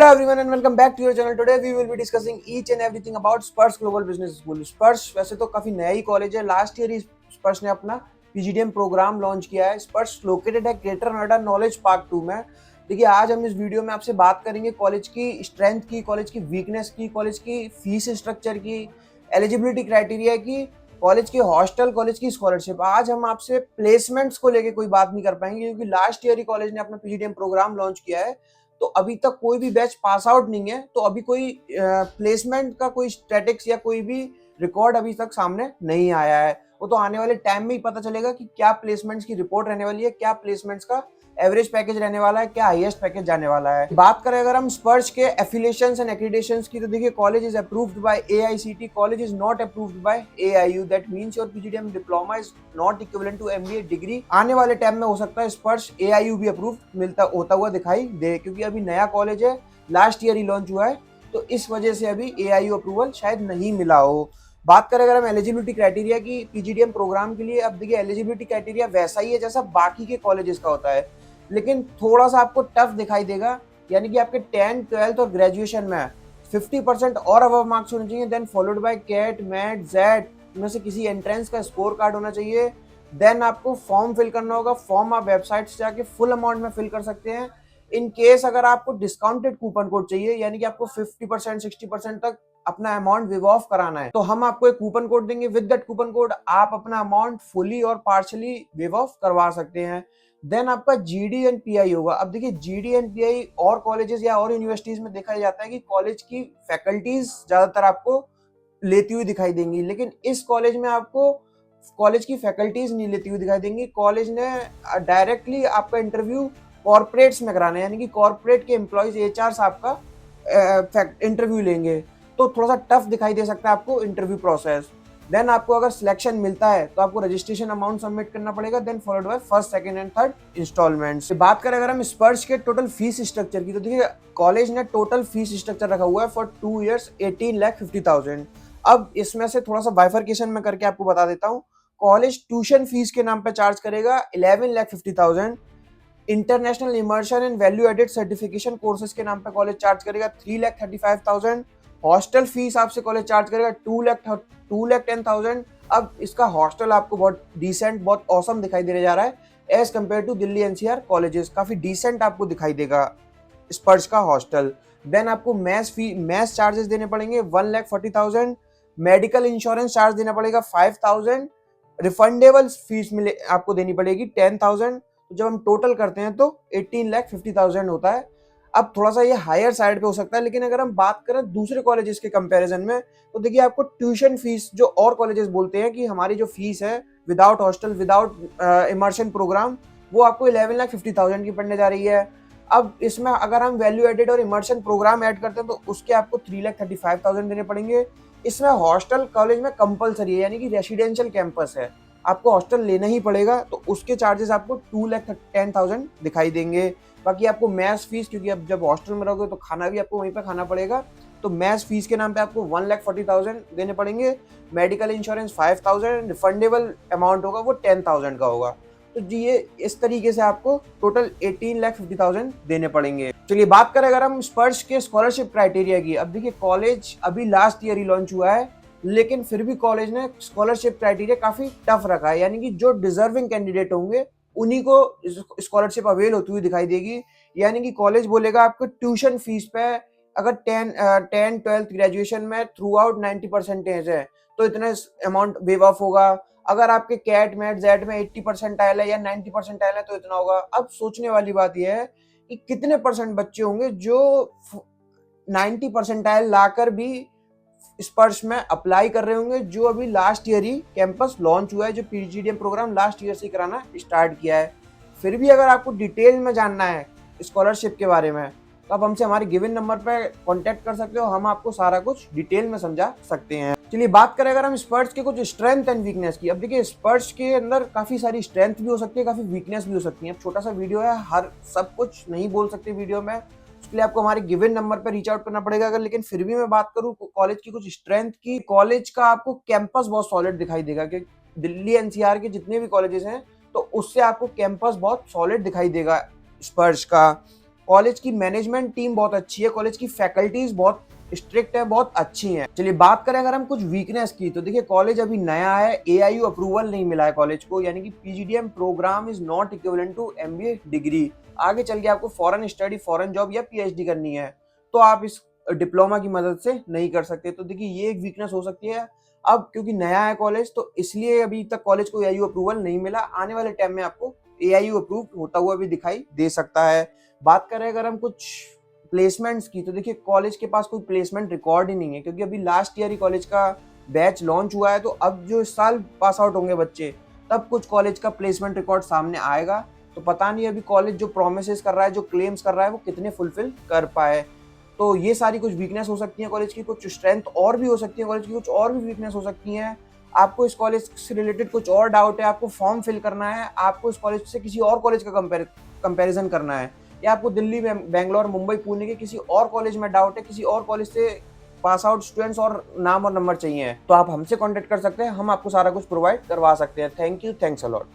Hello everyone and welcome back to your channel. Today we will be discussing each and everything about Spurs Global Business School. Spurs वैसे तो काफी नया ही college है. Last year ही स्पर्श ने अपना PGDM programme launch किया है. स्पर्श लोकेटेड है ग्रेटर नोएडा नॉलेज पार्क 2 में. देखिए आज हम इस वीडियो में आपसे बात करेंगे कॉलेज की स्ट्रेंथ की, कॉलेज की वीकनेस की, कॉलेज की फीस स्ट्रक्चर की, एलिजिबिलिटी क्राइटेरिया की, कॉलेज की हॉस्टल, कॉलेज की स्कॉलरशिप. आज हम आपसे प्लेसमेंट्स को लेके कोई बात नहीं कर पाएंगे क्योंकि लास्ट ईयर ही कॉलेज ने अपना पीजीडीएम प्रोग्राम लॉन्च किया है. तो अभी तक कोई भी बैच पास आउट नहीं है, तो अभी कोई प्लेसमेंट का कोई स्टैटिक्स या कोई भी रिकॉर्ड अभी तक सामने नहीं आया है. वो तो आने वाले टाइम में ही पता चलेगा कि क्या प्लेसमेंट्स की रिपोर्ट रहने वाली है, क्या प्लेसमेंट्स का एवरेज पैकेज रहने वाला है, क्या हाईएस्ट पैकेज जाने वाला है. बात करें अगर हम स्पर्श के एफिलिएशंस एंड एक्रीडेशंस की, तो देखिए college is approved by AICTE, college is not approved by AIU. That means your PGDM diploma is not equivalent to MBA degree. आने वाले टाइम में हो सकता है स्पर्श एआईयू भी अप्रूव्ड मिलता होता हुआ दिखाई दे, क्योंकि अभी नया कॉलेज है, लास्ट ईयर ही लॉन्च हुआ है, तो इस वजह से अभी एआईयू अप्रूवल शायद नहीं मिला हो. बात करें अगर हम एलिजिबिलिटी क्राइटेरिया की पीजीडीएम प्रोग्राम के लिए, अब देखिए एलिजिबिलिटी क्राइटेरिया वैसा ही है जैसा बाकी के कॉलेजेस का होता है, लेकिन थोड़ा सा आपको टफ दिखाई देगा. यानी कि आपके 10th 12th और ग्रेजुएशन में 50% और अबव मार्क्स होने चाहिए, then followed by CAT MAT JET में से किसी एंट्रेंस का स्कोर कार्ड होना चाहिए. देन आपको फॉर्म फिल करना होगा. फॉर्म आप वेबसाइट से जाके फुल अमाउंट में फिल कर सकते हैं. इन केस अगर आपको डिस्काउंटेड कूपन कोड चाहिए, यानी कि आपको 50% 60% तक अपना अमाउंट विव ऑफ कराना है, तो हम आपको एक कूपन कोड देंगे. विद दैट कूपन कोड आप अपना अमाउंट फुली और पार्शली विव ऑफ करवा सकते हैं. देन आपका जीडी एंड पीआई होगा. अब देखिए जीडी एंड पीआई और कॉलेजेस या और यूनिवर्सिटीज में देखा जाता है कि कॉलेज की फैकल्टीज ज्यादातर आपको लेती हुई दिखाई देंगी, लेकिन इस कॉलेज में आपको कॉलेज की फैकल्टीज नहीं लेती हुई दिखाई देंगी. कॉलेज ने डायरेक्टली आपका इंटरव्यू कॉर्पोरेट्स में कराना है, यानी कि कॉर्पोरेट के एम्प्लॉयज एचआर आपका इंटरव्यू लेंगे, तो थोड़ा सा टफ दिखाई दे सकता है आपको इंटरव्यू प्रोसेस. देन आपको अगर सिलेक्शन मिलता है तो आपको रजिस्ट्रेशन अमाउंट सबमिट करना पड़ेगा, then followed by first second and third installments. बात करें अगर हम स्पर्श के टोटल फीस स्ट्रक्चर की, तो देखिए कॉलेज ने टोटल फीस स्ट्रक्चर रखा हुआ है फॉर 2 years 18,50,000. अब इसमें से थोड़ा सा बाइफर्केशन में करके आपको बता देता हूँ. कॉलेज ट्यूशन फीस के नाम पे चार्ज करेगा 11,50,000. International immersion and value added certification courses के नाम पे कॉलेज चार्ज करेगा 3,35,000. हॉस्टल फीस आपसे कॉलेज चार्ज करेगा 2,10,000. अब इसका हॉस्टल आपको बहुत डिसेंट, बहुत औसम दिखाई देने जा रहा है as compare to Delhi NCR colleges. काफी डिसेंट आपको दिखाई देगा स्पर्श का हॉस्टल. देन आपको मैथ्स चार्जेस देने पड़ेंगे 1,40,000. मेडिकल इंश्योरेंस चार्ज देना पड़ेगा 5,000. रिफंडेबल फीस मिले आपको देनी पड़ेगी 10,000. तो जब हम टोटल करते हैं तो 18,50,000 होता है. अब थोड़ा सा ये हायर साइड पे हो सकता है, लेकिन अगर हम बात करें दूसरे कॉलेजेस के कंपैरिजन में, तो देखिए आपको ट्यूशन फीस जो और कॉलेजेस बोलते हैं कि हमारी जो फीस है without hostel without immersion program, वो आपको 11,50,000 की पड़ने जा रही है. अब इसमें अगर हम वैल्यू एडेड और इमर्शन प्रोग्राम ऐड करते हैं तो उसके आपको 3,35,000 देने पड़ेंगे. इसमें हॉस्टल कॉलेज में कंपलसरी है, यानी कि रेसिडेंशियल कैंपस है, आपको हॉस्टल लेना ही पड़ेगा, तो उसके चार्जेस आपको 2,10,000 दिखाई देंगे. बाकी आपको मैथ्स फीस, क्योंकि अब जब हॉस्टल में रहोगे तो खाना भी आपको वहीं पर खाना पड़ेगा, तो मैथ्स फीस के नाम पे आपको 1,40,000 देने पड़ेंगे. Medical insurance 5,000. रिफंडेबल अमाउंट होगा वो 10,000 का होगा. तो जी ये इस तरीके से आपको टोटल 18,50,000 देने पड़ेंगे. चलिए बात करें अगर हम स्पर्श के स्कॉलरशिप क्राइटेरिया की. अब देखिए कॉलेज अभी लास्ट ईयर ही लॉन्च हुआ है, लेकिन फिर भी कॉलेज ने स्कॉलरशिप क्राइटेरिया काफी टफ रखा है, यानी कि जो डिजर्विंग कैंडिडेट होंगे उन्हीं को स्कॉलरशिप अवेल होती हुई दिखाई देगी. यानी कि कॉलेज बोलेगा आपको ट्यूशन फीस पे अगर 10 12th ग्रेजुएशन में थ्रू आउट 90% है तो इतना अमाउंट वेव ऑफ होगा. अगर आपके कैट मैट जेट में 80% आयल है या 90% है तो इतना होगा. अब सोचने वाली बात यह है कि कितने परसेंट बच्चे होंगे जो 90% लाकर भी स्पर्श में अप्लाई कर रहे होंगे, जो अभी लास्ट ईयर ही कैंपस लॉन्च हुआ है, जो पीजीडीएम प्रोग्राम लास्ट ईयर से कराना स्टार्ट किया है. फिर भी अगर आपको डिटेल में जानना है स्कॉलरशिप के बारे में, तो आप हमसे हमारे गिवन नंबर पे कांटेक्ट कर सकते हो, हम आपको सारा कुछ डिटेल में समझा सकते हैं. चलिए बात करें अगर हम स्पर्श के कुछ स्ट्रेंथ एंड वीकनेस की. अब देखिए स्पर्श के अंदर काफी सारी स्ट्रेंथ भी हो सकती है, काफी वीकनेस भी हो सकती है. अब छोटा सा वीडियो है, हर सब कुछ नहीं बोल सकते वीडियो में, उसके लिए आपको हमारे गिवन नंबर पर रीच आउट करना पड़ेगा. अगर लेकिन फिर भी मैं बात करूं कॉलेज की कुछ स्ट्रेंथ की, कॉलेज का आपको कैंपस बहुत सॉलिड दिखाई देगा कि दिल्ली एनसीआर के जितने भी कॉलेजेस हैं तो उससे आपको कैंपस बहुत सॉलिड दिखाई देगा स्पर्श का. कॉलेज की मैनेजमेंट टीम बहुत अच्छी है, कॉलेज की फैकल्टीज बहुत स्ट्रिक्ट है, बहुत अच्छी हैं। चलिए बात करें अगर हम कुछ वीकनेस की, तो देखिए कॉलेज अभी नया है, एआईयू अप्रूवल नहीं मिला है कॉलेज को, यानी कि PGDM program is not equivalent to MBA degree. आगे चल के आपको फॉरेन स्टडी, फॉरेन जॉब या पीएचडी करनी है तो आप इस डिप्लोमा की मदद से नहीं कर सकते। तो देखिए ये एक वीकनेस हो सकती है। अब क्योंकि नया है कॉलेज तो इसलिए अभी तक कॉलेज को एआईयू अप्रूवल नहीं मिला। आने वाले टाइम में आपको एआईयू अप्रूव होता हुआ भी दिखाई दे सकता है। बात करें अगर हम कुछ प्लेसमेंट्स की, तो देखिए कॉलेज के पास कोई प्लेसमेंट रिकॉर्ड ही नहीं है, क्योंकि अभी लास्ट ईयर ही कॉलेज का बैच लॉन्च हुआ है। तो अब जो इस साल पास आउट होंगे बच्चे, तब कुछ कॉलेज का प्लेसमेंट रिकॉर्ड सामने आएगा। तो पता नहीं अभी कॉलेज जो प्रोमिसेस कर रहा है, जो क्लेम्स कर रहा है, वो कितने फुलफिल कर पाए। तो ये सारी कुछ वीकनेस हो सकती है कॉलेज की, कुछ स्ट्रेंथ और भी हो सकती है कॉलेज की, कुछ और भी वीकनेस हो सकती हैं। आपको इस कॉलेज से रिलेटेड कुछ और डाउट है, आपको फॉर्म फिल करना है, आपको इस कॉलेज से किसी और कॉलेज का कंपैरिजन करना है, या आपको दिल्ली, बैंगलोर, मुंबई, पुणे के किसी और कॉलेज में डाउट है, किसी और कॉलेज से पास आउट स्टूडेंट्स और नाम और नंबर चाहिए, तो आप हमसे कांटेक्ट कर सकते हैं, हम आपको सारा कुछ प्रोवाइड करवा सकते हैं। Thank you, thanks a lot.